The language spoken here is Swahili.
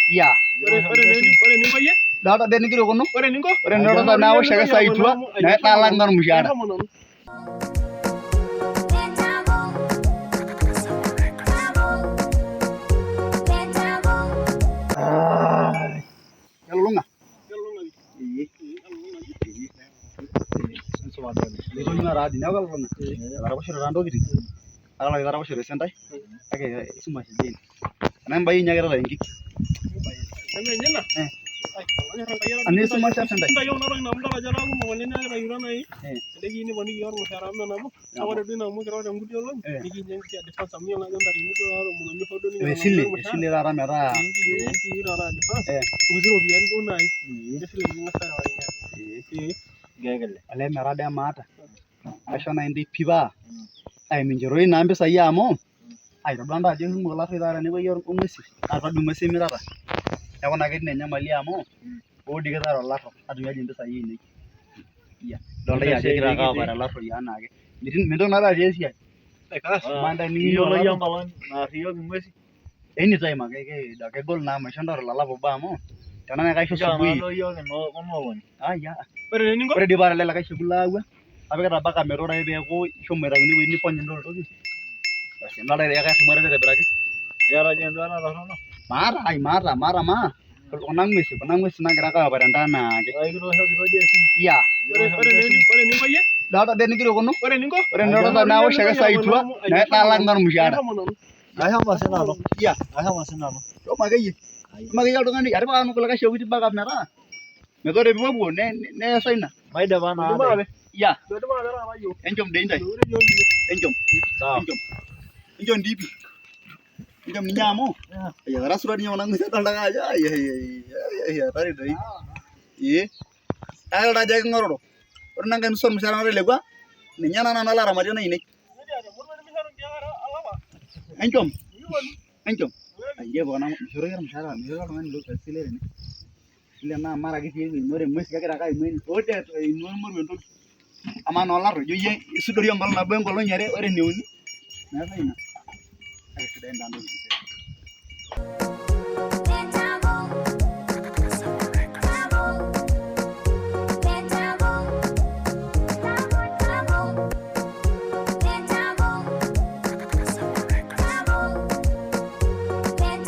Yeah. Data deni kiro kono. Ore ndoto na wo shaka saitwa na talang nan mushara. Kalunga. Itu ni radi na kalunga. Darabashiro rando gidi. Ala darabashiro sentai. Ake isuma sijeni. Namba hii nyagera la ingiki. Ani isuma sha sentai. Esile rara mera. Ale mera de mata. Aisha na indi piba. Ai minjiroi na mbesa yamo. Ai tabanda aje ngumo la fidara ni bayor umesi. Ata dumesi mirara. Yako na kidine nyamali amo. Odi kitara laro. Atu yaji mbesa yini. Iya. Dolda ya kira ka bara laro yana ake. Mindo na ra jesi ai. Manda ni Yo lo yambalan na riyo ngwesi. Anytime ake da ke gol na mashondor la lavo ba mo. Tana na kaisho subui. Lo yo no won. Ah ya. Ore di bara lela kaisho bulawa. Apikata baka merora peeku ishomo aitauni ewueji niponyi ndolo toki. Basi nalo ya shumare aitobiraki. Yara jendo ana rono. Maata ma. Kuna ng'wesi nagira ake aapare endaa naake. Yeah. Data deni kiro kono. Ore ndoto na wo shaka saitwa na talang nan mushara. Ashomo sinalo. Yeah. Ashomo sinalo. Shomo akeyie. Shomo akeyie oltung'ani atipika nukula kasheuti baka metaa. Metore pipuo neesa ina. Maida bana. Yeah. Enchom dei ntai. Enchom. Sawa. Enchom dipi. Enchom ninyamo. Ya rasura ninyamo nang ngisa tanda aja. Ya tari doi. Ye. Al raja ngoro. Ore nang kan son musara ngore legwa. Ninyana na nala ramadi na ine. Enchom. Aye bwana mshoro ya mshara. Mshoro ngani lo kasile ne. Ile na mara kiti nore mwesi kakira kai mweni. Ote inomor wento. Ama nolaro jo ye isudori ngol na bengo lo nyare ore neuni. Na ina. Ai sidai ndando.